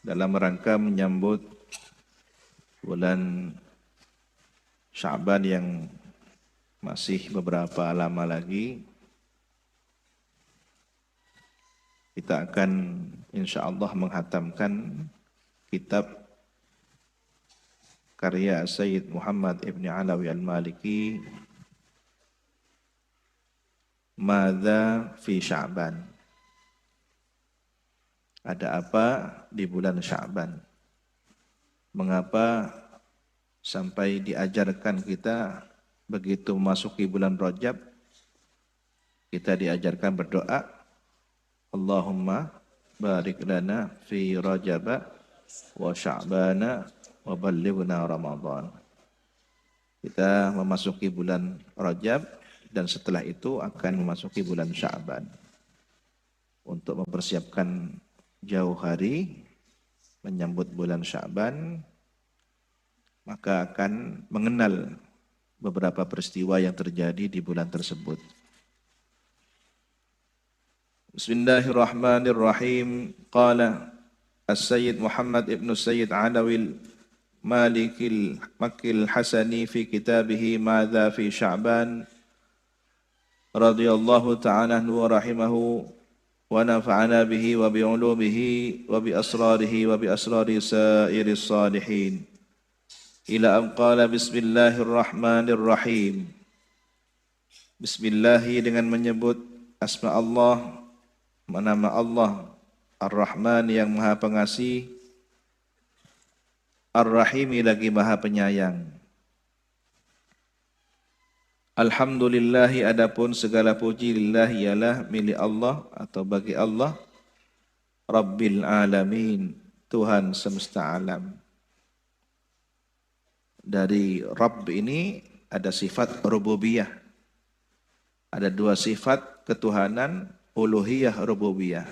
dalam rangka menyambut bulan Sya'ban yang masih beberapa lama lagi, kita akan insyaallah menghatamkan kitab karya Sayyid Muhammad Ibn Alawi Al-Maliki, Madza fi Sya'ban. Ada apa di bulan Sya'ban? Mengapa sampai diajarkan kita begitu memasuki bulan Rajab, kita diajarkan berdoa, Allahumma barik lana fi Rajab wa Sya'bana wa ballighna Ramadan. Kita memasuki bulan Rajab dan setelah itu akan memasuki bulan Sya'ban. Untuk mempersiapkan jauh hari menyambut bulan Sya'ban, maka akan mengenal beberapa peristiwa yang terjadi di bulan tersebut. Bismillahirrahmanirrahim. Qala As-Sayyid Muhammad ibn Sayyid Alawi Malikil Makil Hasani fi kitabih Madza fi Sya'ban radhiyallahu ta'ala anhu wa rahimahu wa nafa'ana bihi wa bi'ulumihi wa bi asrarihi wa bi asrari sairis salihin. Ila an qala bismillahirrahmanirrahim. Bismillahi dengan menyebut asma Allah, nama Allah Ar-Rahman yang Maha Pengasih, Ar-Rahimi lagi Maha Penyayang. Alhamdulillahi, adapun segala puji lillahi ialah milik Allah atau bagi Allah, Rabbil Alamin, Tuhan semesta alam. Dari Rabb ini ada sifat rububiyah. Ada dua sifat ketuhanan, uluhiyah, rububiyah,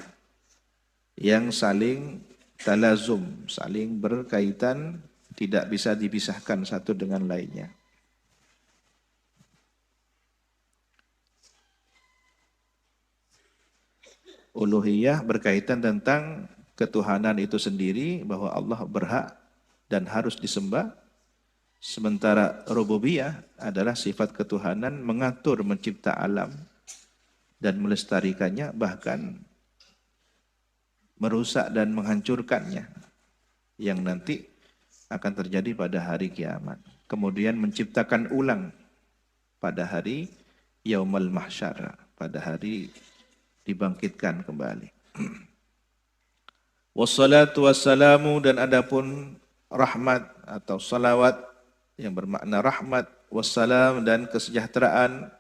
yang saling talazum, saling berkaitan, tidak bisa dipisahkan satu dengan lainnya. Uluhiyah berkaitan tentang ketuhanan itu sendiri, bahwa Allah berhak dan harus disembah. Sementara rububiyah adalah sifat ketuhanan mengatur, mencipta alam dan melestarikannya, bahkan merusak dan menghancurkannya, yang nanti akan terjadi pada hari kiamat. Kemudian menciptakan ulang pada hari Yaumul Mahsyar, pada hari dibangkitkan kembali. Wassalatu wassalamu, dan adapun rahmat atau salawat yang bermakna rahmat, wassalam dan kesejahteraan,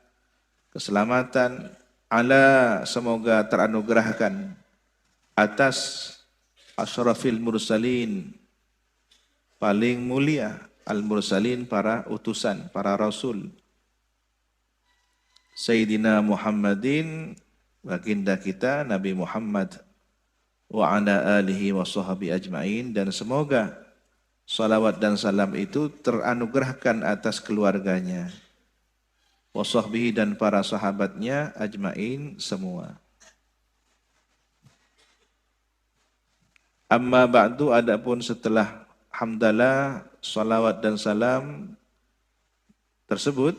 keselamatan, ala semoga teranugerahkan atas asyrafil mursalin, paling mulia, al-mursalin para utusan, para rasul, Sayyidina Muhammadin, baginda kita Nabi Muhammad, wa ala alihi wa sahbihi ajma'in, dan semoga salawat dan salam itu teranugerahkan atas keluarganya, wa sahbihi dan para sahabatnya, ajma'in semua. Amma ba'du, adapun setelah hamdalah, salawat dan salam tersebut,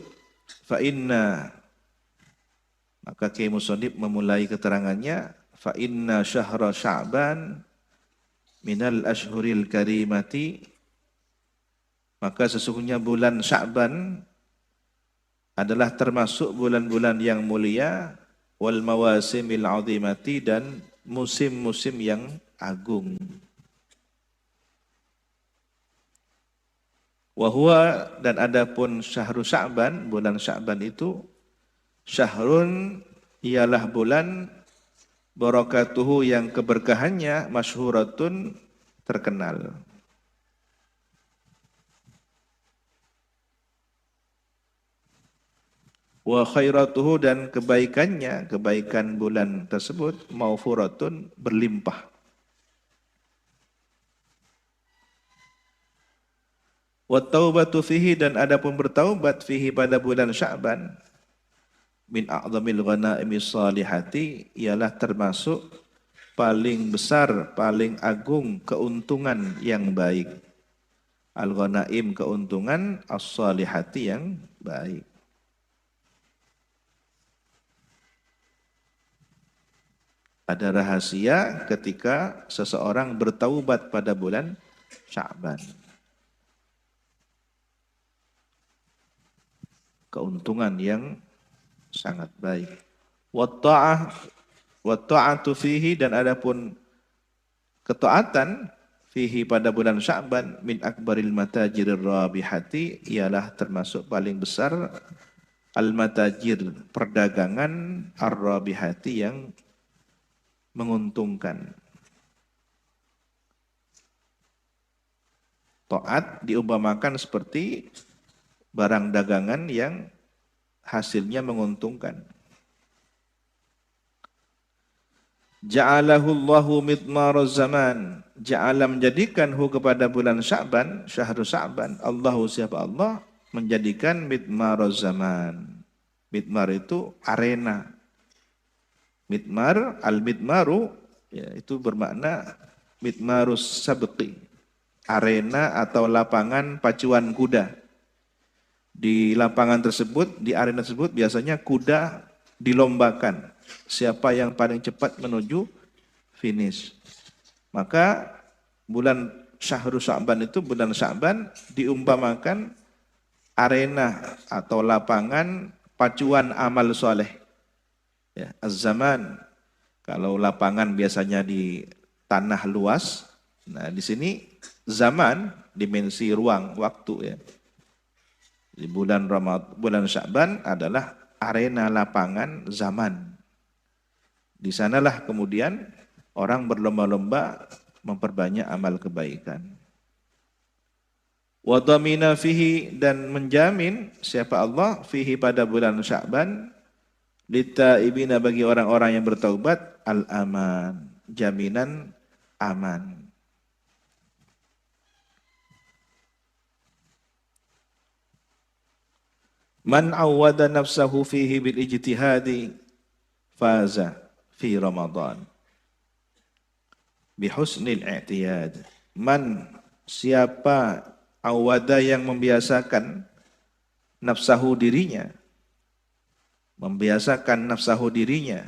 fa inna, maka Kiai Musonib memulai keterangannya, fa inna syahra Sya'ban minal ashhuril karimati, maka sesungguhnya bulan Sya'ban adalah termasuk bulan-bulan yang mulia, wal mawasimil azimati, dan musim-musim yang agung. Wa huwa, dan adapun syahru Sya'ban, bulan Sya'ban itu, syahrun ialah bulan, barakatuhu yang keberkahannya, masyhuratun terkenal. Wa khairatuhu, dan kebaikannya, kebaikan bulan tersebut, maufuratun berlimpah. Wa taubatu fihi, dan adapun bertaubat fihi pada bulan Sya'ban, min a'zamil ghanaimi salihati, ialah termasuk paling besar, paling agung keuntungan yang baik. Al-ghanaim keuntungan, as-salihati yang baik. Ada rahasia ketika seseorang bertaubat pada bulan Sya'ban. Keuntungan yang sangat baik. Watta'atu fihi, dan adapun ketaatan fihi pada bulan Sya'ban min akbaril matajirir rabihati, ialah termasuk paling besar al-matajir, perdagangan, ar-rabihati yang menguntungkan. Taat diumpamakan seperti barang dagangan yang hasilnya menguntungkan. Ja'alahu Allahu midmaruz zaman. Ja'ala, menjadikan hu kepada bulan Sya'ban, syahrul Sya'ban. Allahu, siapa Allah, menjadikan midmaruz zaman. Midmar itu arena. Midmar, al-midmaru, ya, itu bermakna midmarus sabqi, arena atau lapangan pacuan kuda. Di lapangan tersebut, di arena tersebut biasanya kuda dilombakan. Siapa yang paling cepat menuju finish. Maka bulan Syahrul Sya'ban itu, bulan Sya'ban diumpamakan arena atau lapangan pacuan amal soleh. Ya, az-zaman, kalau lapangan biasanya di tanah luas, nah di sini zaman, dimensi ruang, waktu ya. Di bulan bulan Sya'ban adalah arena lapangan zaman. Di sanalah kemudian orang berlomba-lomba memperbanyak amal kebaikan. Wa dhamina fihi, dan menjamin siapa Allah fihi pada bulan Sya'ban, littaibina, bagi orang-orang yang bertaubat, al-aman, jaminan aman. Man awwada nafsahu fihi bil ijtihadi faza fi Ramadan bi husnil i'tiyad. Man, siapa, awwada, yang membiasakan nafsahu, dirinya, membiasakan nafsahu, dirinya,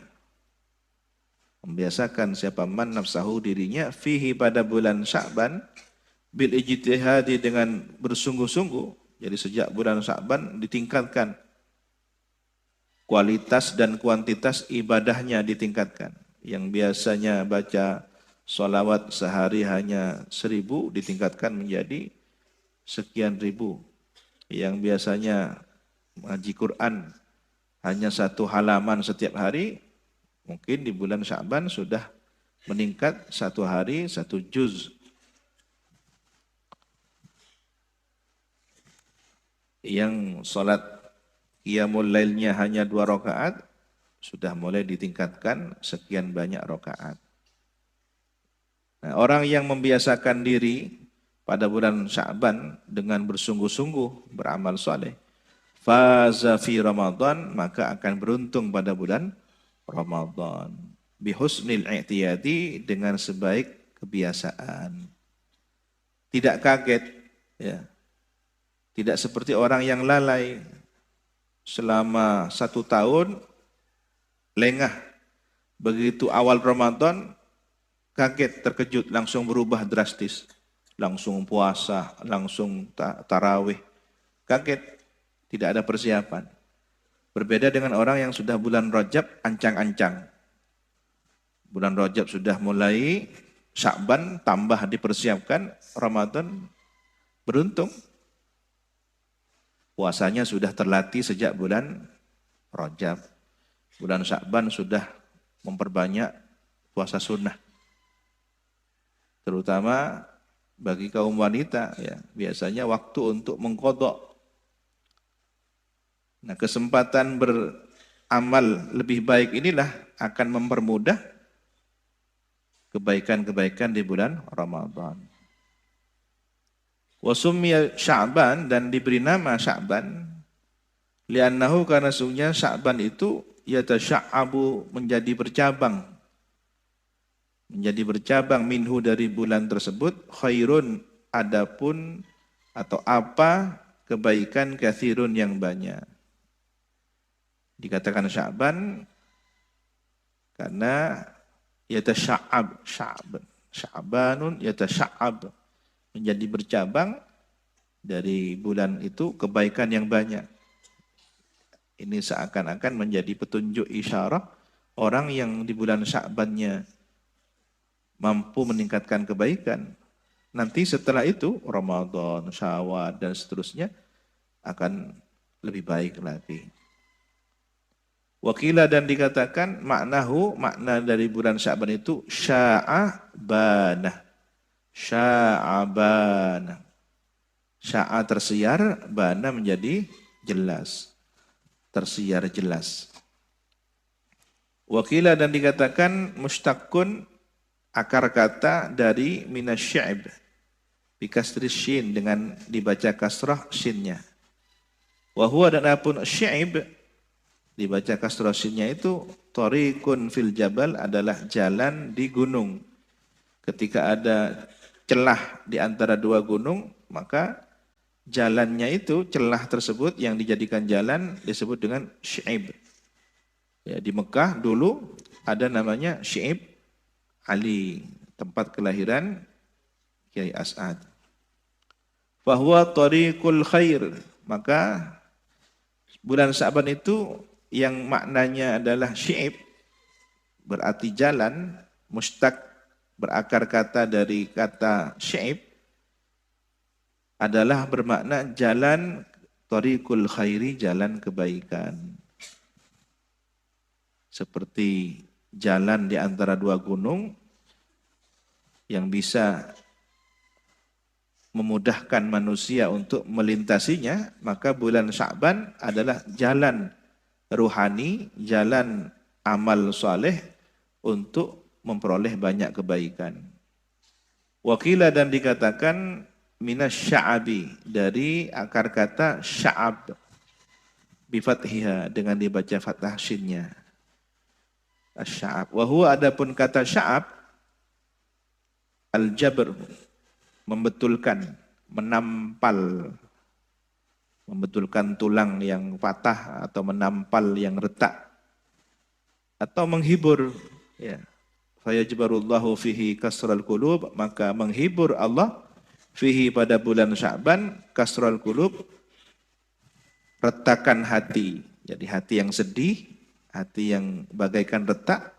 membiasakan siapa, man, nafsahu, dirinya, fihi pada bulan Sya'ban, bil ijtihadi, dengan bersungguh-sungguh. Jadi sejak bulan Sya'ban ditingkatkan kualitas dan kuantitas ibadahnya, ditingkatkan. Yang biasanya baca sholawat sehari hanya 1000 ditingkatkan menjadi sekian ribu. Yang biasanya ngaji Quran hanya 1 halaman setiap hari, mungkin di bulan Sya'ban sudah meningkat 1 hari 1 juz. Yang sholat qiyamul lailnya hanya 2 rakaat, sudah mulai ditingkatkan sekian banyak rakaat. Nah, orang yang membiasakan diri pada bulan Sya'ban dengan bersungguh-sungguh beramal soleh, faza fi Ramadan, maka akan beruntung pada bulan Ramadan. Bihusnil i'tiyadi, dengan sebaik kebiasaan. Tidak kaget, ya. Tidak seperti orang yang lalai selama 1 tahun, lengah. Begitu awal Ramadan, kaget, terkejut, langsung berubah drastis. Langsung puasa, langsung tarawih. Kaget, tidak ada persiapan. Berbeda dengan orang yang sudah bulan Rajab ancang-ancang. Bulan Rajab sudah mulai, Sya'ban tambah dipersiapkan, Ramadan beruntung. Puasanya sudah terlatih sejak bulan Rajab. Bulan Sya'ban sudah memperbanyak puasa sunnah. Terutama bagi kaum wanita, ya, biasanya waktu untuk mengqadha. Nah, kesempatan beramal lebih baik inilah akan mempermudah kebaikan-kebaikan di bulan Ramadan. Wa summiya Sya'ban, dan diberi nama Sya'ban, li'annahu, karena sungguhnya Sya'ban itu yatasya'abu, menjadi bercabang. menjadi bercabang minhu dari bulan tersebut, khairun adapun atau apa kebaikan katsirun yang banyak. Dikatakan Sya'ban karena yatasya'ab, Sya'banun yatasya'ab, menjadi bercabang dari bulan itu kebaikan yang banyak. Ini seakan-akan menjadi petunjuk isyarah orang yang di bulan Sya'bannya mampu meningkatkan kebaikan. Nanti setelah itu Ramadan, Syawal dan seterusnya akan lebih baik lagi. Wakila dan dikatakan makna dari bulan Sya'ban itu sya'abanah. Sya'abanah. Sya'a tersiar, bana menjadi jelas. Tersiar jelas. Wakila dan dikatakan mustaqun akar kata dari minasyi'ib. Bikasri syin dengan dibaca kasrah shinnya. Wahuwa dan apun syi'ib dibaca kasrah shinnya itu tariqun fil jabal adalah jalan di gunung. Ketika ada celah di antara dua gunung, maka jalannya itu, celah tersebut yang dijadikan jalan disebut dengan syi'ib. Ya, di Mekah dulu ada namanya Syi'ib Ali, tempat kelahiran Kiai As'ad. Bahwa tariqul khair, maka bulan Sya'ban itu yang maknanya adalah Syi'ib, berarti jalan, mustaq berakar kata dari kata Syi'ib, adalah bermakna jalan tariqul khairi, jalan kebaikan. Seperti jalan di antara dua gunung yang bisa memudahkan manusia untuk melintasinya, maka bulan Sya'ban adalah jalan ruhani, jalan amal soleh untuk memperoleh banyak kebaikan. Wakila dan dikatakan minas sya'abi, dari akar kata sya'ab bifathiha dengan dibaca fathah shinnya. Asy-sya'ab. Wa huwa adapun kata sya'ab al-jabr, membetulkan, menampal, membetulkan tulang yang patah atau menampal yang retak atau menghibur, ya. Fayajbarullahu fihi kasral qulub, maka menghibur Allah fihi pada bulan Sya'ban kasral qulub, retakan hati. Jadi hati yang sedih, hati yang bagaikan retak,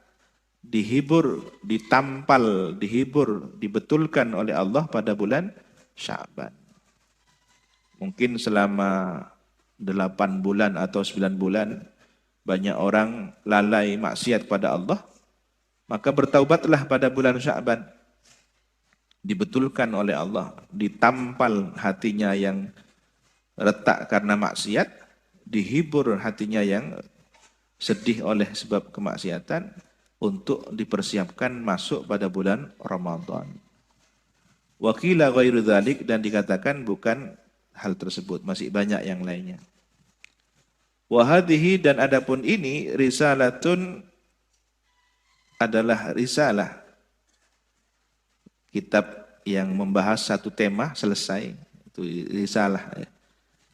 dihibur, ditampal, dihibur, dibetulkan oleh Allah pada bulan Sya'ban. Mungkin selama 8 bulan atau 9 bulan banyak orang lalai maksiat pada Allah, maka bertaubatlah pada bulan Sya'ban. Dibetulkan oleh Allah, ditampal hatinya yang retak karena maksiat, dihibur hatinya yang sedih oleh sebab kemaksiatan untuk dipersiapkan masuk pada bulan Ramadan. Wakila ghairu dzalik, dan dikatakan bukan hal tersebut, masih banyak yang lainnya. Wa hadhihi, dan adapun ini risalatun, adalah risalah, kitab yang membahas satu tema selesai, itu risalah.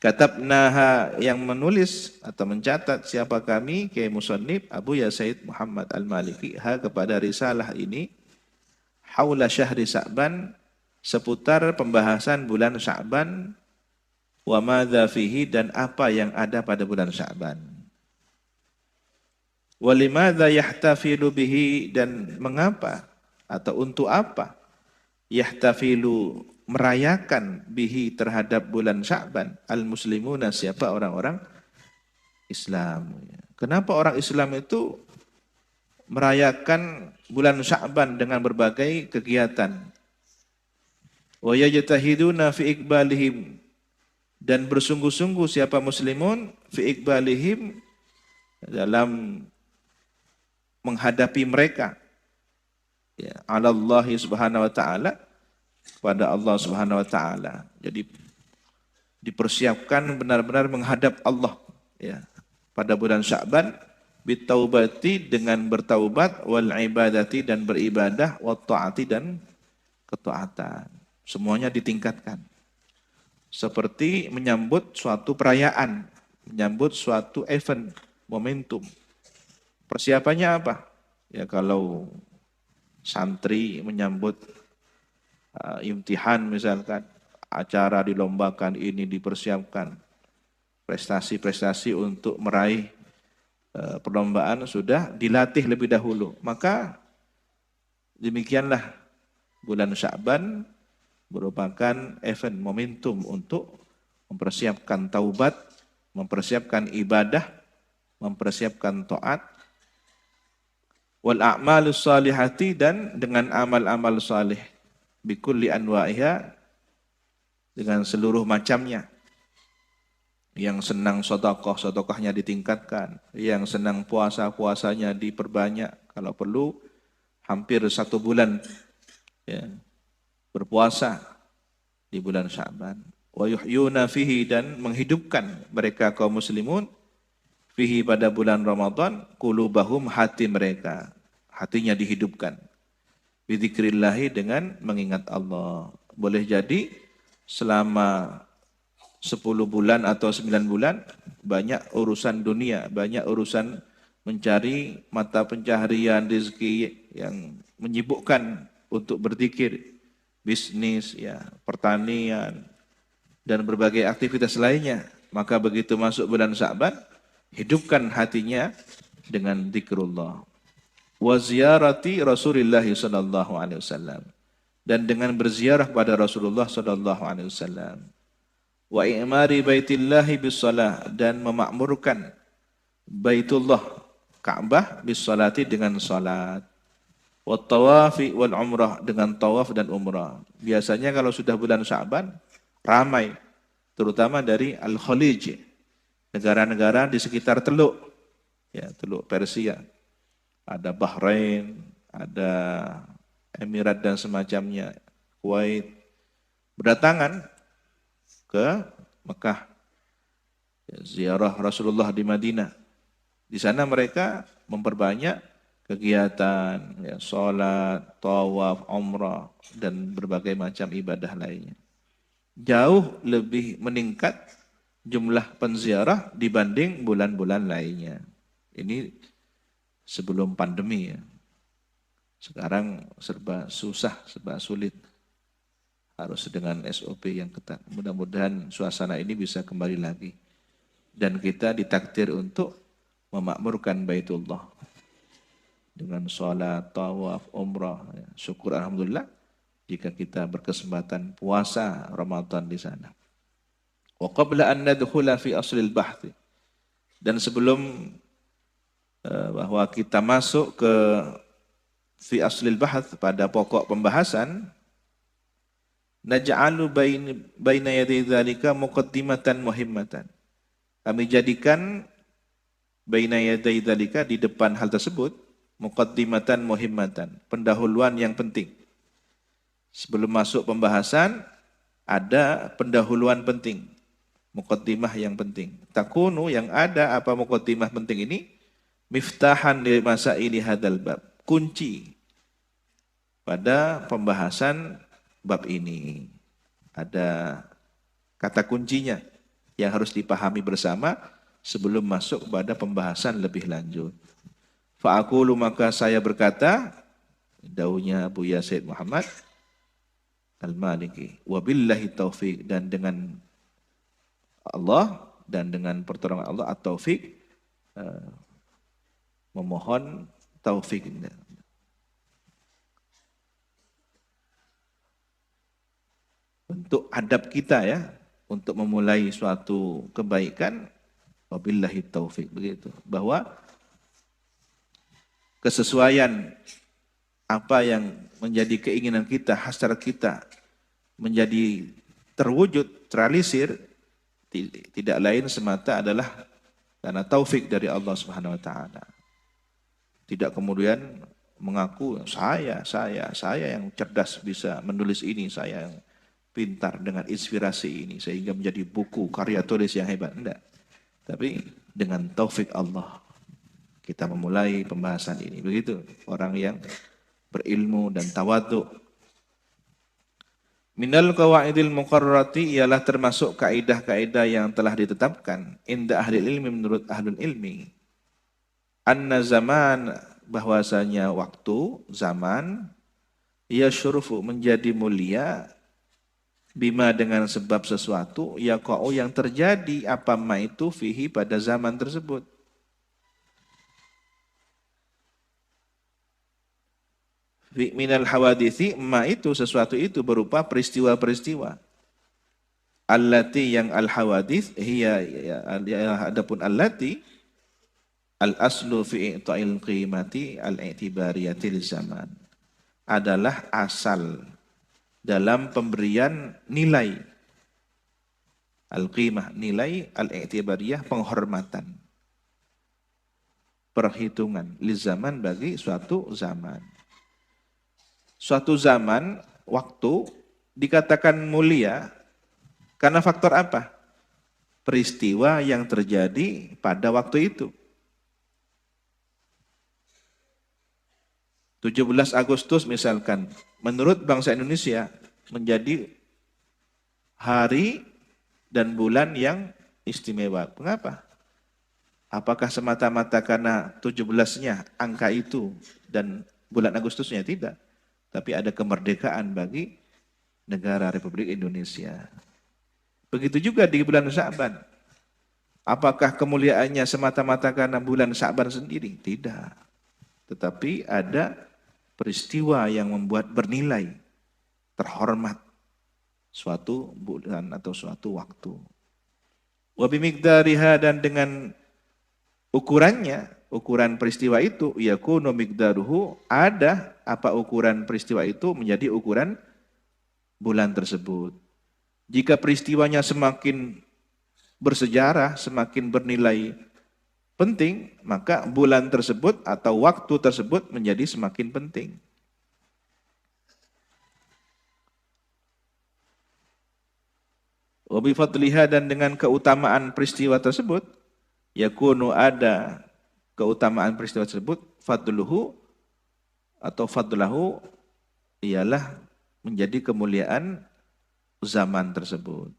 Katabnaha, yang menulis atau mencatat siapa kami, Kiai Musannif Abu Ya Said Muhammad Al-Maliki, ha kepada risalah ini, haula syahri Sya'ban, seputar pembahasan bulan Sya'ban, wa madza fihi, dan apa yang ada pada bulan Sya'ban. Wa limadza yahtafilu bihi, dan mengapa atau untuk apa yahtafilu, merayakan bihi, terhadap bulan Sya'ban, al-muslimuna, siapa orang-orang Islam. Kenapa orang Islam itu merayakan bulan Sya'ban dengan berbagai kegiatan? Wa yajtahiduna fi iqbalihim, dan bersungguh-sungguh siapa muslimun fi iqbalihim, dalam menghadapi mereka, ya, ala Allah subhanahu wa ta'ala, kepada Allah subhanahu wa ta'ala. Jadi dipersiapkan benar-benar menghadap Allah, ya, pada bulan Sya'ban, bitaubati dengan bertaubat, wal ibadati dan beribadah, wat taati dan ketaatan. Semuanya ditingkatkan. Seperti menyambut suatu perayaan, menyambut suatu event, momentum. Persiapannya apa? Ya kalau santri menyambut imtihan misalkan, acara dilombakan, ini dipersiapkan. Prestasi-prestasi untuk meraih perlombaan sudah dilatih lebih dahulu. Maka demikianlah bulan Sya'ban merupakan event momentum untuk mempersiapkan taubat, mempersiapkan ibadah, mempersiapkan taat, wal a'malus salihati dan dengan amal-amal salih bikulli anwa'iha dengan seluruh macamnya. Yang senang sedekah, sedekahnya ditingkatkan. Yang senang puasa, puasanya diperbanyak. Kalau perlu hampir 1 bulan ya, berpuasa di bulan Sya'ban. Wa yuhyuna fihi dan menghidupkan mereka kaum muslimun fihi pada bulan Ramadan qulubahum hati mereka. Hatinya dihidupkan. Bidzikrillahi dengan mengingat Allah. Boleh jadi selama 10 bulan atau 9 bulan banyak urusan dunia, banyak urusan mencari mata pencaharian rezeki yang menyibukkan untuk berzikir, bisnis, ya, pertanian dan berbagai aktivitas lainnya. Maka begitu masuk bulan Sya'ban, hidupkan hatinya dengan zikrullah. Wa ziyarati Rasulillah sallallahu alaihi wasallam dan dengan berziarah pada Rasulullah sallallahu alaihi wasallam. Wa i'mari baitillahi bis-shalah dan memakmurkan Baitullah Ka'bah bis-salati dengan salat. Wa tawafi wal umrah dengan tawaf dan umrah. Biasanya kalau sudah bulan Sya'ban ramai terutama dari Al-Khalij, negara-negara di sekitar Teluk, ya, Teluk Persia. Ada Bahrain, ada Emirat dan semacamnya, Kuwait, berdatangan ke Mekah, ya, ziarah Rasulullah di Madinah. Di sana mereka memperbanyak kegiatan, ya, sholat, tawaf, umrah, dan berbagai macam ibadah lainnya. Jauh lebih meningkat jumlah penziarah dibanding bulan-bulan lainnya. Ini sebelum pandemi ya. Sekarang serba susah, serba sulit. Harus dengan SOP yang ketat. Mudah-mudahan suasana ini bisa kembali lagi. Dan kita ditakdir untuk memakmurkan Baitullah. Dengan sholat, tawaf, umrah. Syukur Alhamdulillah jika kita berkesempatan puasa Ramadan di sana. Wa qabla an nadkhula fi aslil bahthi. Dan sebelum bahwa kita masuk ke fi aslil bahth pada pokok pembahasan, naj'alu baina yaday dzalika muqaddimatan muhimmatan. Kami jadikan baina yaday dzalika di depan hal tersebut muqaddimatan muhimmatan, pendahuluan yang penting. Sebelum masuk pembahasan ada pendahuluan penting, muqaddimah yang penting. Takunu yang ada apa muqaddimah penting ini miftahan li masaili hadzal bab, kunci pada pembahasan bab ini. Ada kata kuncinya yang harus dipahami bersama sebelum masuk kepada pembahasan lebih lanjut. Fa'aqulu maka saya berkata, daunya Buya Said Muhammad Al-Maliki, wabillahi taufiq, dan dengan Allah dan dengan pertolongan Allah at-taufiq, memohon taufik. Untuk adab kita ya, untuk memulai suatu kebaikan, wabillahi taufik, begitu. Bahwa kesesuaian apa yang menjadi keinginan kita, hasrat kita menjadi terwujud, terrealisir, tidak lain semata adalah karena taufik dari Allah Subhanahu wa taala. Tidak kemudian mengaku saya yang cerdas bisa menulis ini, saya yang pintar dengan inspirasi ini sehingga menjadi buku karya tulis yang hebat. Enggak. Tapi dengan taufik Allah. kita memulai pembahasan ini. Begitu orang yang berilmu dan tawadhu. Minal qawaidil muqarrarati ialah termasuk kaidah-kaidah yang telah ditetapkan inda ahli ilmi menurut ahlul ilmi. Anna zaman bahwasanya waktu, zaman yasyurufu menjadi mulia bima dengan sebab sesuatu yaqa'u yang terjadi apa ma itu fihi pada zaman tersebut. Minal hawadithi ma itu sesuatu itu berupa peristiwa-peristiwa. Allati yang al hawadith hiya adapun allati al aslu fi i'ta'il qimati al i'tibariyatil zaman adalah asal dalam pemberian nilai al qimah, nilai al i'tibariyah, penghormatan, perhitungan li zaman bagi suatu zaman. Suatu zaman, waktu, dikatakan mulia karena faktor apa? Peristiwa yang terjadi pada waktu itu. 17 Agustus misalkan, menurut bangsa Indonesia menjadi hari dan bulan yang istimewa. Mengapa? Apakah semata-mata karena 17-nya angka itu dan bulan Agustusnya? Tidak. Tapi ada kemerdekaan bagi negara Republik Indonesia. Begitu juga di bulan Sya'ban. Apakah kemuliaannya semata-mata karena bulan Sya'ban sendiri? Tidak. Tetapi ada peristiwa yang membuat bernilai, terhormat suatu bulan atau suatu waktu. Wa bimigdariha dan dengan ukurannya, ukuran peristiwa itu yakunu miqdaruhu ada apa ukuran peristiwa itu menjadi ukuran bulan tersebut. Jika peristiwanya semakin bersejarah, semakin bernilai penting, maka bulan tersebut atau waktu tersebut menjadi semakin penting. Wa bi fadliha dan dengan keutamaan peristiwa tersebut yakunu ada keutamaan peristiwa tersebut fadluhu atau fadlahu ialah menjadi kemuliaan zaman tersebut.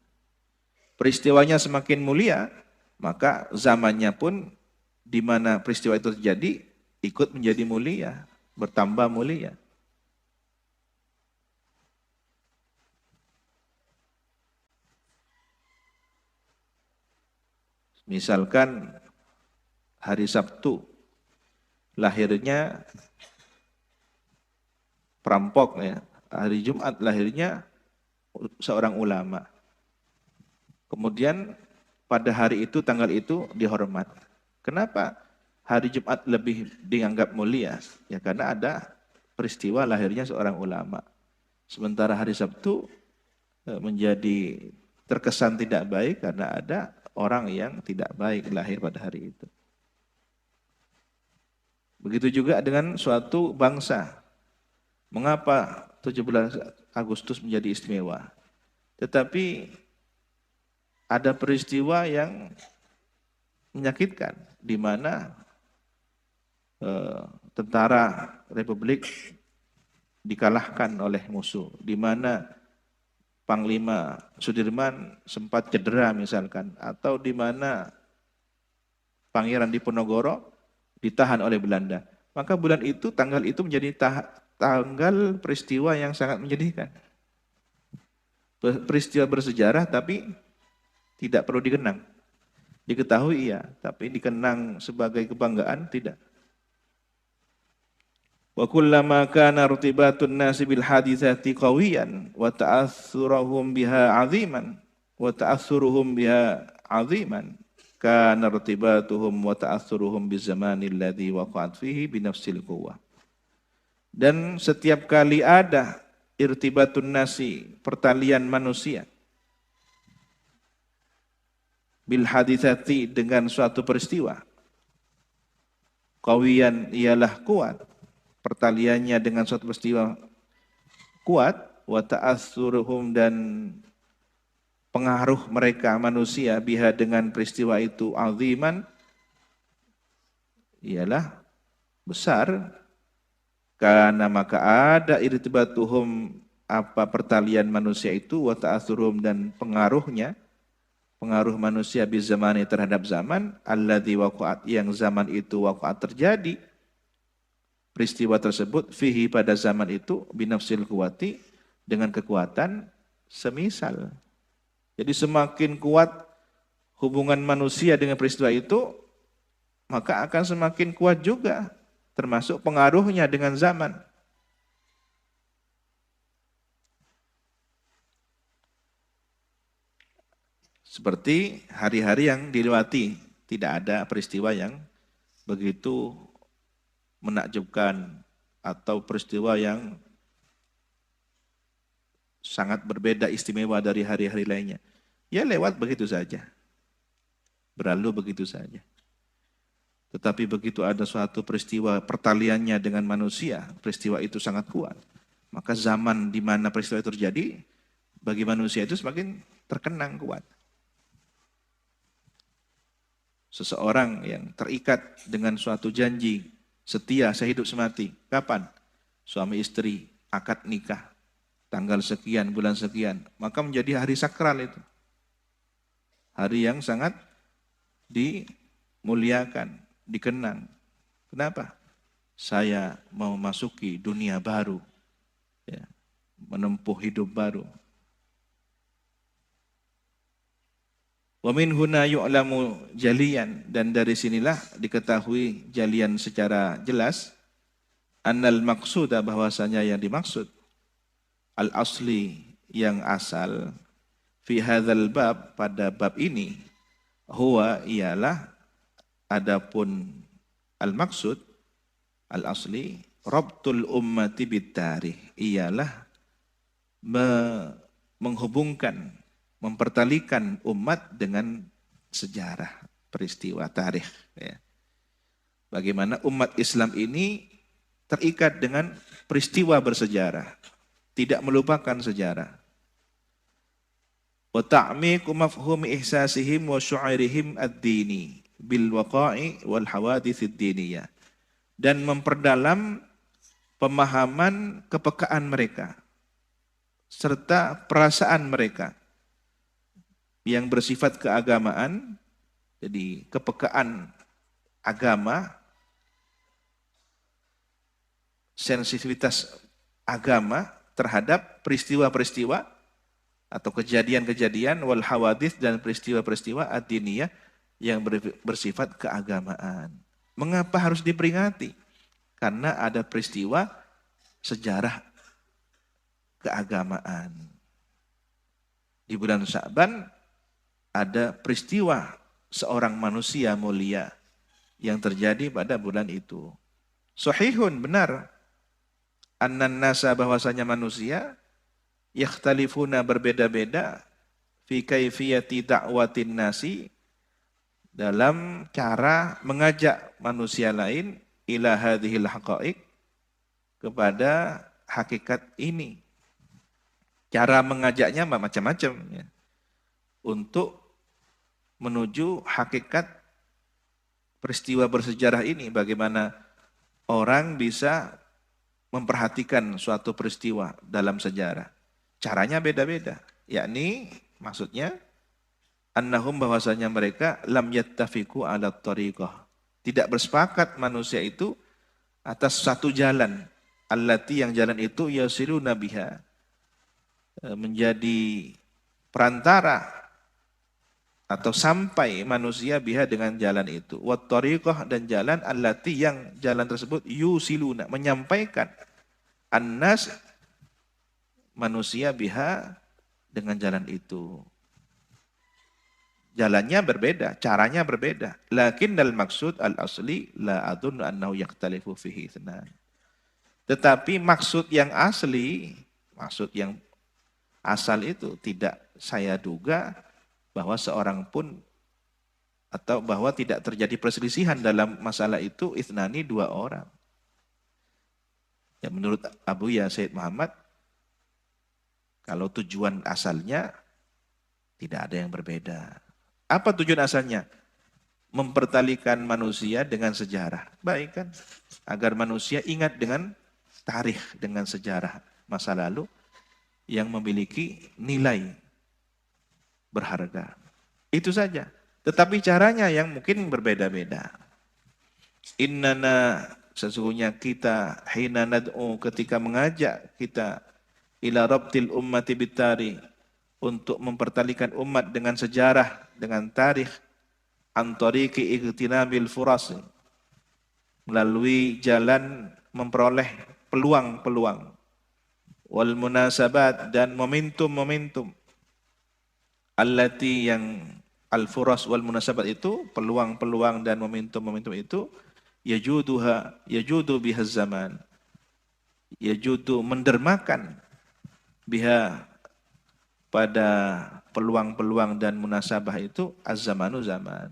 Peristiwanya semakin mulia, maka zamannya pun di mana peristiwa itu terjadi ikut menjadi mulia, bertambah mulia. Misalkan hari Sabtu lahirnya perampok ya, hari Jumat lahirnya seorang ulama. Kemudian pada hari itu, tanggal itu dihormat. Kenapa hari Jumat lebih dianggap mulia? Ya karena ada peristiwa lahirnya seorang ulama. Sementara hari Sabtu menjadi terkesan tidak baik karena ada orang yang tidak baik lahir pada hari itu. Begitu juga dengan suatu bangsa. Mengapa 17 Agustus menjadi istimewa? Tetapi ada peristiwa yang menyakitkan di mana tentara Republik dikalahkan oleh musuh, di mana Panglima Sudirman sempat cedera misalkan, atau di mana Pangeran Diponegoro ditahan oleh Belanda. Maka bulan itu, tanggal itu menjadi tanggal peristiwa yang sangat menyedihkan. Peristiwa bersejarah tapi tidak perlu dikenang. Diketahui iya, tapi dikenang sebagai kebanggaan tidak. Wa kullama kana rutibatun nasi bil haditsati qawiyan wa ta'assuruhum biha 'aziman wa ta'assuruhum biha 'aziman kana rutibatuhum wa ta'assuruhum bizamanil ladzi waqa'at fihi bi nafsil quwwah. Dan setiap kali ada irtibatun nasi, pertalian manusia bil haditsati dengan suatu peristiwa, qawiyan ialah kuat, pertaliannya dengan suatu peristiwa kuat, wa ta'assuruhum dan pengaruh mereka manusia biha dengan peristiwa itu aziman ialah besar, karena maka ada irtibatuhum, apa pertalian manusia itu, wa ta'athurum, dan pengaruhnya, pengaruh manusia bizamani terhadap zaman, alladzi waqa'at, yang zaman itu waqa'at terjadi, peristiwa tersebut, fihi pada zaman itu, binafsil kuwati, dengan kekuatan semisal. Jadi semakin kuat hubungan manusia dengan peristiwa itu, maka akan semakin kuat juga, termasuk pengaruhnya dengan zaman. Seperti hari-hari yang dilewati, tidak ada peristiwa yang begitu menakjubkan atau peristiwa yang sangat berbeda, istimewa dari hari-hari lainnya. Ya lewat begitu saja, berlalu begitu saja. Tetapi begitu ada suatu peristiwa pertaliannya dengan manusia, peristiwa itu sangat kuat. Maka zaman di mana peristiwa itu terjadi, bagi manusia itu semakin terkenang kuat. Seseorang yang terikat dengan suatu janji setia sehidup semati. Kapan? Suami istri akad nikah, tanggal sekian, bulan sekian. Maka menjadi hari sakral itu. Hari yang sangat dimuliakan, dikenang. Kenapa? Saya mau masuki dunia baru, ya, menempuh hidup baru. Wa min huna yu'lamu jaliyan, dan dari sinilah diketahui jalian secara jelas, annal maqsuda, bahwasanya yang dimaksud, al asli, yang asal, fi hadzal bab, pada bab ini, huwa, ialah, adapun al maksud, al asli, rabtul ummati bit tarikh, ialah menghubungkan, mempertalikan umat dengan sejarah, peristiwa, tarikh. Ya. Bagaimana umat Islam ini terikat dengan peristiwa bersejarah, tidak melupakan sejarah. Wa ta'miqu mafhum ihsasihim wa syu'irihim ad-dini bil waqa'i wal hawadits ad-diniyah, dan memperdalam pemahaman kepekaan mereka serta perasaan mereka yang bersifat keagamaan. Jadi kepekaan agama, sensitivitas agama terhadap peristiwa-peristiwa atau kejadian-kejadian, wal hawadits, dan peristiwa-peristiwa ad-diniyah yang bersifat keagamaan. Mengapa harus diperingati? Karena ada peristiwa sejarah keagamaan. Di bulan Sya'ban ada peristiwa seorang manusia mulia yang terjadi pada bulan itu. Sahihun, benar, annan nasa, bahwasanya manusia, yakhtalifuna, berbeda-beda, fi kaifiyati da'watin nasi, dalam cara mengajak manusia lain, ila hadhil haqa'iq, kepada hakikat ini. Cara mengajaknya macam-macam, ya, untuk menuju hakikat peristiwa bersejarah ini. Bagaimana orang bisa memperhatikan suatu peristiwa dalam sejarah. Caranya beda-beda. Yakni maksudnya annahum, bahwasanya mereka lam yattafiqu ala tariqah, tidak bersepakat manusia itu atas satu jalan, allati, yang jalan itu yasiluna biha, menjadi perantara atau sampai manusia biha dengan jalan itu. Wat tariqah, dan jalan, allati, yang jalan tersebut yusiluna, menyampaikan, annas, manusia, biha, dengan jalan itu. Jalannya berbeda, caranya berbeda. Lakinnal maksud al asli la adunnu annahu yakhtalifu fihi itsnan. Tetapi maksud yang asli, maksud yang asal itu, tidak saya duga bahwa seorang pun, atau bahwa tidak terjadi perselisihan dalam masalah itu, ithnani, dua orang. Ya, menurut Abu Ya Said Muhammad, kalau tujuan asalnya tidak ada yang berbeda. Apa tujuan asalnya? mempertalikan manusia dengan sejarah. Baik kan? Agar manusia ingat dengan tarikh, dengan sejarah masa lalu yang memiliki nilai berharga. Itu saja. Tetapi caranya yang mungkin berbeda-beda. Innana, sesungguhnya kita, hina nad'u, ketika mengajak kita ila rabtil ummati bitari, untuk mempertalikan umat dengan sejarah, dengan tarikh, antariki igtinabil furas, melalui jalan memperoleh peluang-peluang, wal munasabat, dan momentum-momentum, allati, yang al-furas wal munasabat itu, peluang-peluang dan momentum-momentum itu, yajudu bihaz zaman, yajudu, mendermakan, biha, pada peluang-peluang dan munasabah itu, az-zamanu, zaman.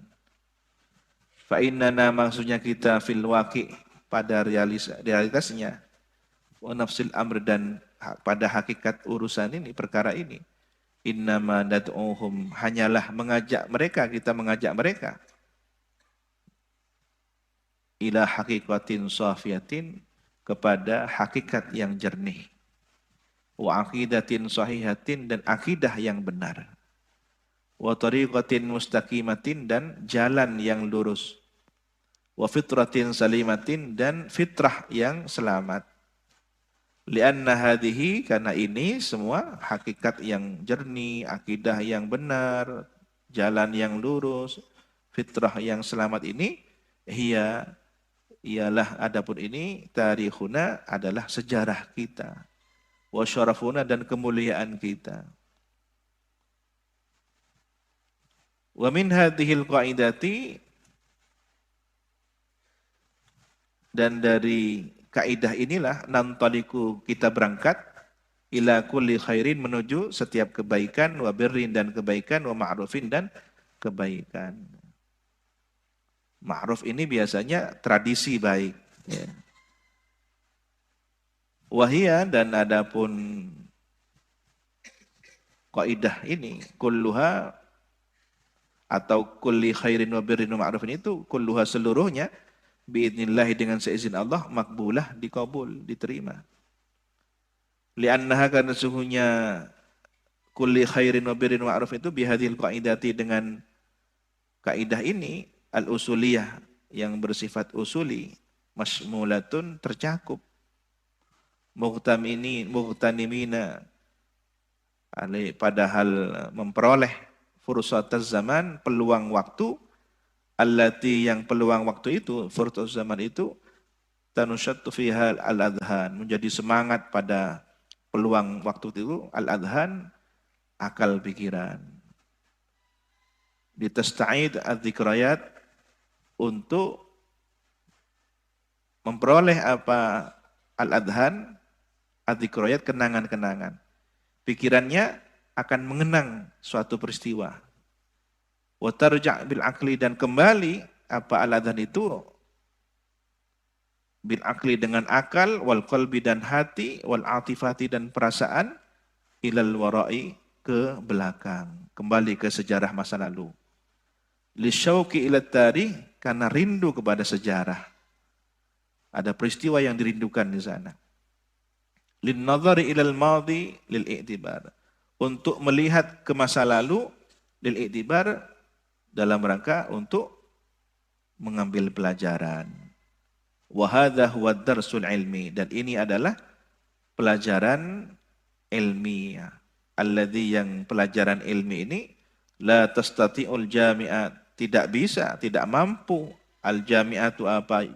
Fa innana, maksudnya kita, fil waqi, pada realitasnya, wa nafsil amr, dan pada hakikat urusan ini, perkara ini, innama nad'uhum, hanyalah mengajak mereka, kita mengajak mereka, ila hakikatin safiyatin, kepada hakikat yang jernih, wa aqidatin sahihatin, dan akidah yang benar, wa tariqatin mustaqimatin, dan jalan yang lurus, wa fitratin salimatin, dan fitrah yang selamat. Lianna hadhihi, karena ini semua hakikat yang jernih, akidah yang benar, jalan yang lurus, fitrah yang selamat ini, ialah, adapun ini, tarikhuna, adalah sejarah kita, wa syarafuna, dan kemuliaan kita. Wa min hadhil qaidati, dan dari kaidah inilah, nantaliku, kita berangkat, ila kulli khairin, menuju setiap kebaikan, wa birrin, dan kebaikan, wa ma'rufin, dan kebaikan. Ma'ruf ini biasanya tradisi baik. Ya. Wahia, dan adapun kaidah ini, kulluha, atau kulli khairin wa birrin wa ma'rufin itu, kulluha, seluruhnya, biidznillah, dengan seizin Allah, makbulah, dikabul, diterima. Li'annaha, karena sesungguhnya kulli khairin wa birrin wa ma'ruf itu, bihadhil qaidati, dengan kaidah ini, al-usuliyah, yang bersifat usuli, masmulatun, tercakup, mughtanimina, padahal memperoleh, fursataz zaman, peluang waktu, allati, yang peluang waktu itu, fursatuz zaman itu, tanusyattu fiha al-adhan, menjadi semangat pada peluang waktu itu, al-adhan, akal pikiran, ditasta'id adz-dzikrayat, untuk memperoleh apa, al-adhan, adz-dzikrayat, kenangan-kenangan. Pikirannya akan mengenang suatu peristiwa. Wa tarja' bil akli, dan kembali apa al-adhan itu, bil akli, dengan akal, wal qalbi, dan hati, wal atifati, dan perasaan, ilal wara'i, ke belakang, kembali ke sejarah masa lalu. Lisyauqi ila tarikh, karena rindu kepada sejarah. Ada peristiwa yang dirindukan di sana. Lin nadhari ilal madhi lil i'tibar, untuk melihat ke masa lalu, lil i'tibar, dalam rangka untuk mengambil pelajaran. Wa hadza huwa darsul ilmi, dan ini adalah pelajaran ilmiah. Alladzi, yang pelajaran ilmi ini, la tastati'ul jami'at, tidak bisa, tidak mampu, al jami'atu, apa,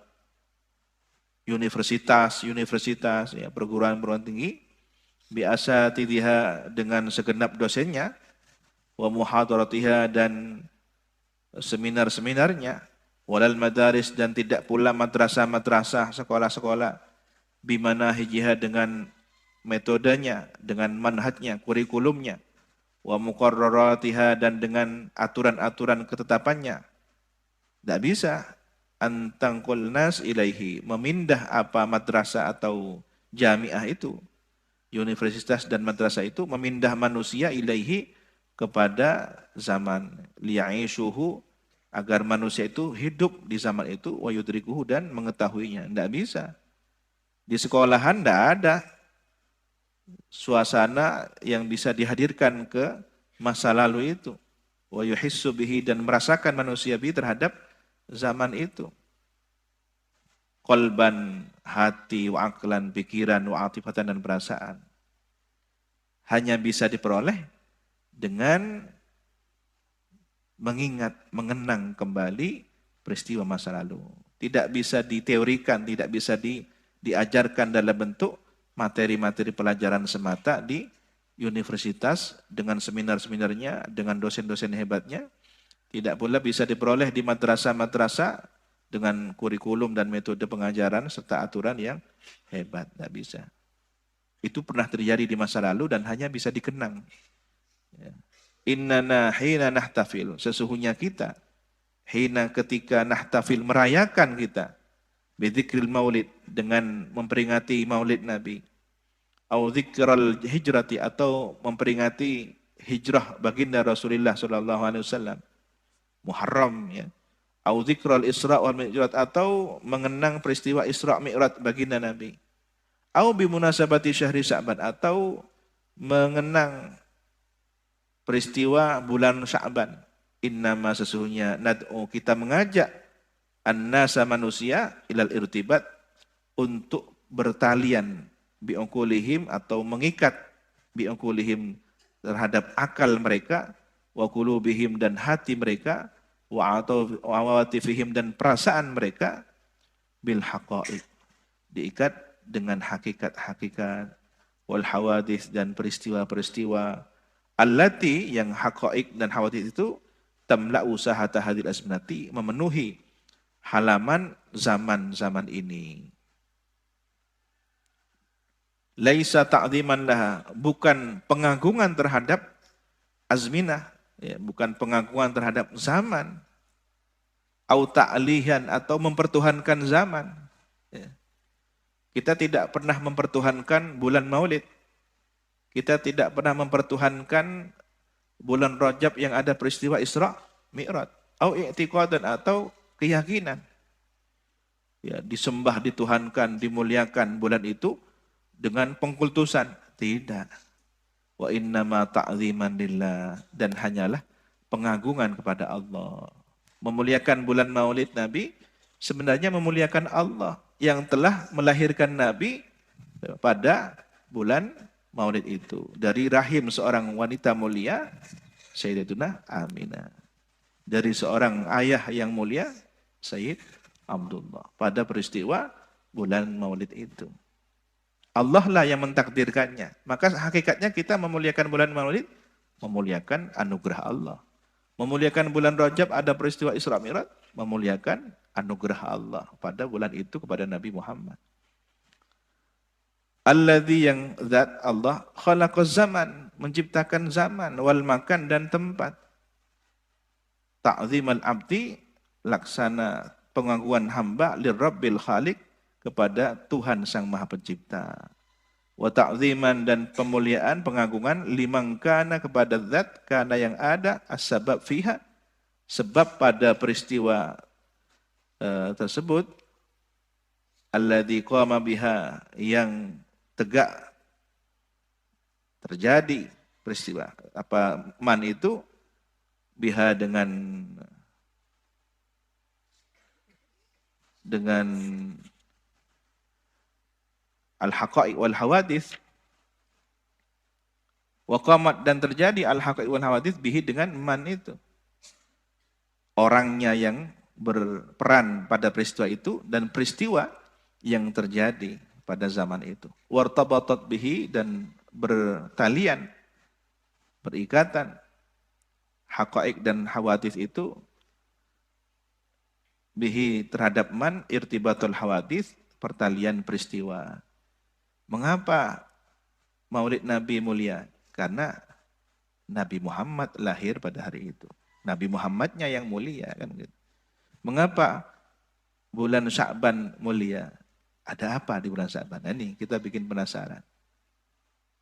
universitas, ya, perguruan tinggi, biasa tidiha, dengan segenap dosennya, wa muhadaratiha, dan seminar-seminarnya, walal madaris, dan tidak pula madrasah-madrasah, sekolah-sekolah, bimana hijiha, dengan metodenya, dengan manhajnya, kurikulumnya, wa muqarraratiha, dan dengan aturan-aturan ketetapannya. Tidak bisa antangkul nas ilaihi, memindah apa madrasah atau jamiah itu, universitas dan madrasah itu, memindah manusia ilaihi, kepada zaman, liya'ishuhu, agar manusia itu hidup di zaman itu wa yudrikuhu dan mengetahuinya. Tidak bisa. Di sekolahan tidak ada suasana yang bisa dihadirkan ke masa lalu itu. Wa yuhissu bihi dan merasakan manusia bihi terhadap zaman itu. Qalban, hati, wa aqlan, pikiran, wa atifatan dan perasaan. Hanya bisa diperoleh dengan mengingat, mengenang kembali peristiwa masa lalu. Tidak bisa diteorikan, tidak bisa diajarkan dalam bentuk materi-materi pelajaran semata di universitas dengan seminar-seminarnya, dengan dosen-dosen hebatnya. Tidak pula bisa diperoleh di madrasah-madrasah dengan kurikulum dan metode pengajaran serta aturan yang hebat. Tidak bisa. Itu pernah terjadi di masa lalu dan hanya bisa dikenang. Ya. Innana hina nahtafil, sesungguhnya kita hina ketika nahtafil merayakan kita bidzikril maulid dengan memperingati maulid Nabi, au dzikral hijrati atau memperingati hijrah baginda Rasulullah sallallahu alaihi wasallam Muharram ya, au dzikral Isra wal Mi'raj atau mengenang peristiwa Isra Mi'raj baginda Nabi, au bimunasabati syahri Sya'ban atau mengenang peristiwa bulan Sya'ban. Innama sesungguhnya nad'u kita mengajak an-nasa manusia ilal irtibat untuk bertalian bi'uqulihim atau mengikat bi'uqulihim terhadap akal mereka wa qulubihim dan hati mereka wa awatifihim dan perasaan mereka bil haqa'iq diikat dengan hakikat-hakikat wal hawadits dan peristiwa-peristiwa allati yang haqa'iq dan hawadits itu tamla'u sahata hadil azminati memenuhi halaman zaman-zaman ini. Laisa ta'ziman laha bukan pengagungan terhadap azminah ya, bukan pengagungan terhadap zaman au ta'lihan atau mempertuhankan zaman ya. Kita tidak pernah mempertuhankan bulan Maulid. Kita tidak pernah mempertuhankan bulan Rajab yang ada peristiwa Isra Mi'raj au i'tiqadan atau keyakinan. Ya, disembah, dituhankan, dimuliakan bulan itu dengan pengkultusan. Tidak. Wa innama ta'ziman lillah dan hanyalah pengagungan kepada Allah. Memuliakan bulan Maulid Nabi sebenarnya memuliakan Allah yang telah melahirkan Nabi pada bulan Maulid itu. Dari rahim seorang wanita mulia, Sayyidatuna Aminah. Dari seorang ayah yang mulia, Sayyid Abdullah. Pada peristiwa bulan Maulid itu. Allah lah yang mentakdirkannya. Maka hakikatnya kita memuliakan bulan Maulid, memuliakan anugerah Allah. Memuliakan bulan Rajab ada peristiwa Isra Mi'raj, memuliakan anugerah Allah pada bulan itu kepada Nabi Muhammad. Alladzi yang zat Allah khalaqaz zaman, menciptakan zaman wal makan dan tempat. Ta'zimal abdi, laksana pengagungan hamba lirabbil khaliq kepada Tuhan Sang Maha Pencipta. Wa ta'ziman dan pemuliaan pengagungan liman kana kepada zat kana yang ada as-sabab fiha, sebab pada peristiwa tersebut alladzi qama biha yang tegak terjadi peristiwa apa man itu biha dengan al-haqa'iq wal hawadits wa qamat dan terjadi al-haqa'iq wal hawadits bihi dengan man itu orangnya yang berperan pada peristiwa itu dan peristiwa yang terjadi pada zaman itu. Wartabatat bihi dan bertalian, berikatan. Haqa'iq dan hawadits itu bihi terhadap man irtibatul hawadits, pertalian peristiwa. Mengapa Maulid Nabi mulia? Karena Nabi Muhammad lahir pada hari itu. Nabi Muhammadnya yang mulia kan gitu. Mengapa bulan Sya'ban mulia? Ada apa di bulan Sya'ban? Nah, ini kita bikin penasaran.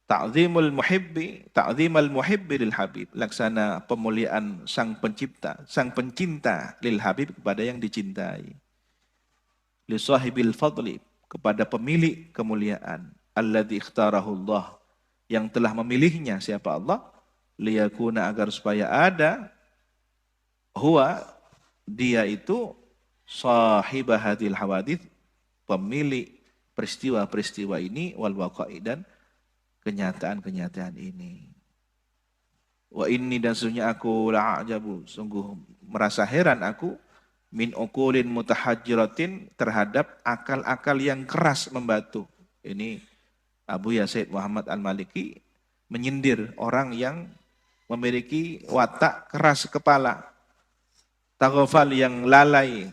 ta'zimal muhibbi lil habib, laksana pemuliaan sang pencipta, sang pencinta lil habib kepada yang dicintai. Li sahibil fadli, kepada pemilik kemuliaan, alladzi ikhtarahu Allah, yang telah memilihnya siapa Allah, liyakuna, agar supaya ada, huwa, dia itu, sahibah hadil hawadith, pemilik peristiwa-peristiwa ini, wal waqa'i, dan kenyataan-kenyataan ini. Wa inni, dan sesungguhnya aku la'ajabu, sungguh merasa heran aku, min uqulin mutahajjiratin, terhadap akal-akal yang keras membatu. Ini Abu Ya Said Muhammad Al-Maliki menyindir orang yang memiliki watak keras kepala, taghafal, yang lalai,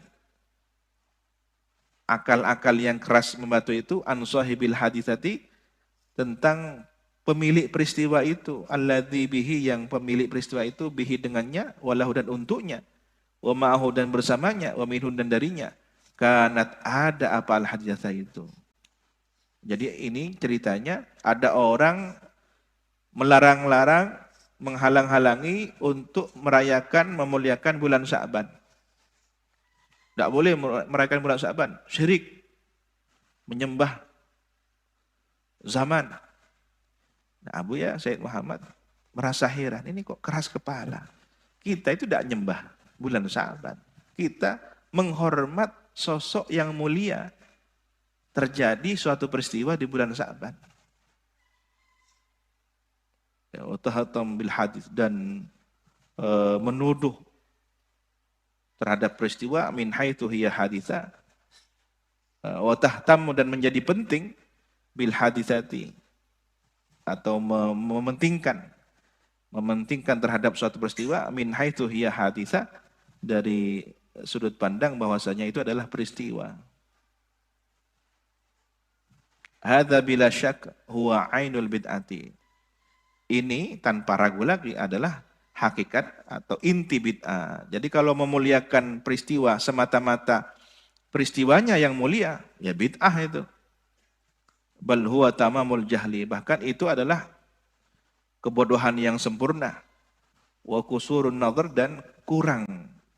akal-akal yang keras membatu itu, an sahibil haditsati, tentang pemilik peristiwa itu, alladzi bihi, yang pemilik peristiwa itu, bihi dengannya, walahu, dan untuknya, wa ma'ahu, dan bersamanya, wa minhu, dan darinya, kanat, ada apa al-haditsah itu. Jadi ini ceritanya ada orang melarang-larang, menghalang-halangi untuk merayakan, memuliakan bulan Sya'ban. Tidak boleh merayakan bulan Sya'ban, syirik, menyembah zaman. Nah, Abu Ya Said Muhammad merasa heran, ini kok keras kepala. Kita itu tidak nyembah bulan Sya'ban. Kita menghormat sosok yang mulia. Terjadi suatu peristiwa di bulan Sya'ban. Watahatam bil hadis, dan menuduh terhadap peristiwa min haitsu hiya haditsa, wa tahtamu, dan menjadi penting bil haditsati, atau mementingkan terhadap suatu peristiwa min haitsu hiya haditsa, dari sudut pandang bahwasanya itu adalah peristiwa. Hadza bila syak huwa ainul bid'ati. Ini tanpa ragu lagi adalah hakikat atau inti bid'ah. Jadi kalau memuliakan peristiwa semata-mata peristiwanya yang mulia, ya bid'ah itu. Bal huwa tamamul jahli, bahkan itu adalah kebodohan yang sempurna. Wa kusurun nazar, dan kurang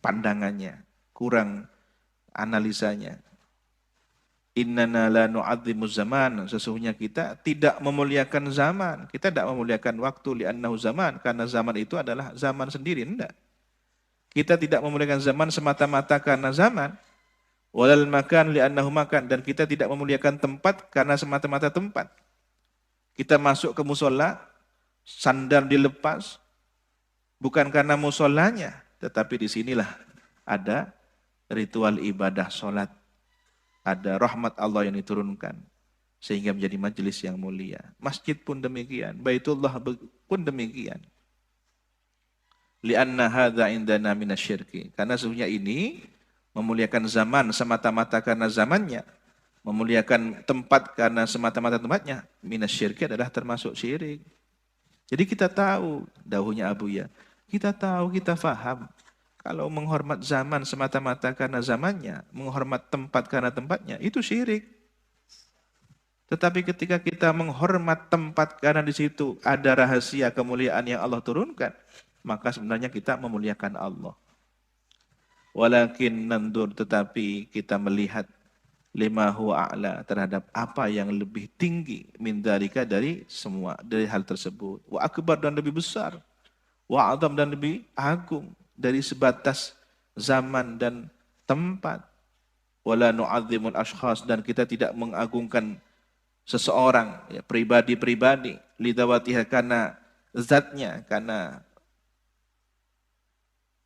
pandangannya, kurang analisanya. Innana la nu'azzimu zaman, sesungguhnya kita tidak memuliakan zaman, kita tidak memuliakan waktu, li'annahu zaman, karena zaman itu adalah zaman sendiri, enggak. Kita tidak memuliakan zaman semata-mata karena zaman, walal makan li'annahu makan, dan kita tidak memuliakan tempat karena semata-mata tempat. Kita masuk ke musola, sandal dilepas, bukan karena musolanya, tetapi di sinilah ada ritual ibadah sholat. Ada rahmat Allah yang diturunkan sehingga menjadi majelis yang mulia. Masjid pun demikian, Baitullah pun demikian. Li'anna hadza indana minasyirki, karena sesungguhnya ini memuliakan zaman semata-mata karena zamannya, memuliakan tempat karena semata-mata tempatnya, minasyirki, adalah termasuk syirik. Jadi kita tahu, dawuhnya Abu Ya, kita tahu, kita faham. Kalau menghormat zaman semata-mata karena zamannya, menghormat tempat karena tempatnya, itu syirik. Tetapi ketika kita menghormat tempat karena di situ ada rahasia kemuliaan yang Allah turunkan, maka sebenarnya kita memuliakan Allah. Walakin nandur, tetapi kita melihat lima huwa a'la, terhadap apa yang lebih tinggi min dzalika, dari semua, dari hal tersebut. Wa akbar, dan lebih besar. Wa a'zam, dan lebih agung dari sebatas zaman dan tempat. Wala nu'azzimul ashkhas, dan kita tidak mengagungkan seseorang, ya, pribadi-pribadi, lidawatiha, karena zatnya, karena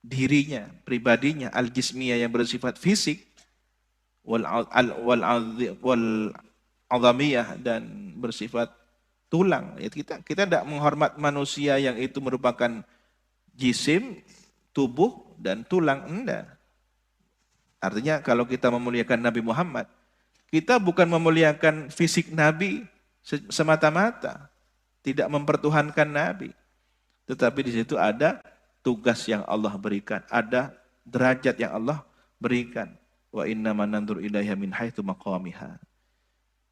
dirinya, pribadinya, al-jismiyah, yang bersifat fisik, wal azamiyah, dan bersifat tulang. Ya, kita tidak menghormat manusia yang itu merupakan jisim, tubuh dan tulang, enggak. Artinya kalau kita memuliakan Nabi Muhammad, kita bukan memuliakan fisik Nabi semata-mata, tidak mempertuhankan Nabi. Tetapi di situ ada tugas yang Allah berikan, ada derajat yang Allah berikan. Wa innama nanzur ilaiha min haitsu maqamiha.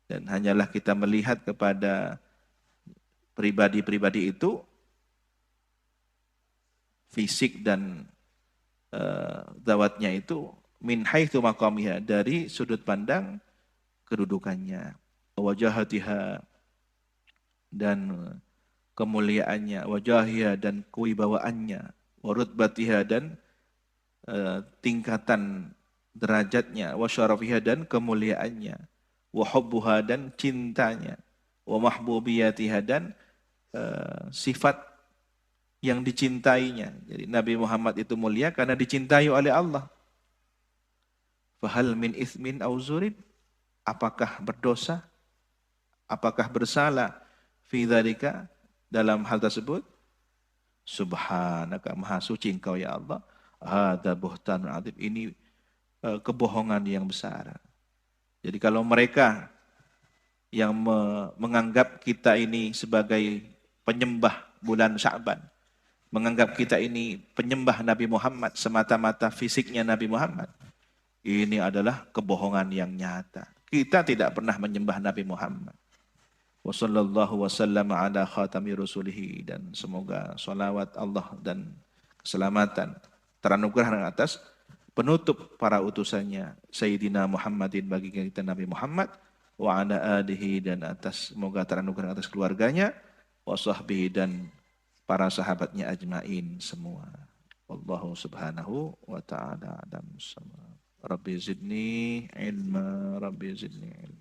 Dan hanyalah kita melihat kepada pribadi-pribadi itu fisik dan zawatnya itu min haitsu maqamiha, dari sudut pandang kedudukannya, wajahatiha dan kemuliaannya, wajahiha dan kewibawaannya, warutbatiha dan tingkatan derajatnya, wasyarafiha dan kemuliaannya, wahubbuha dan cintanya, wa mahbubiyatiha dan sifat yang dicintainya. Jadi Nabi Muhammad itu mulia karena dicintai oleh Allah. Fahal min itsmin aw zurib? Apakah berdosa? Apakah bersalah? Fi dzalika, dalam hal tersebut? Subhanaka, maha suci Engkau ya Allah. Hadza buhtanun adzim. Ini kebohongan yang besar. Jadi kalau mereka yang menganggap kita ini sebagai penyembah bulan Sya'ban, menganggap kita ini penyembah Nabi Muhammad semata-mata fisiknya Nabi Muhammad, ini adalah kebohongan yang nyata. Kita tidak pernah menyembah Nabi Muhammad. Wassallallahu wasallam ala khatami rasulihi, dan semoga salawat Allah dan keselamatan teranugerah atas penutup para utusannya Sayyidina Muhammadin, bagi kita Nabi Muhammad, wa ala alihi, dan atas semoga teranugerah atas keluarganya, wa sahbihi, dan para sahabatnya ajmain semua. Wallahu subhanahu wa ta'ala alam. Rabbi zidni ilma, Rabbi zidni ilma.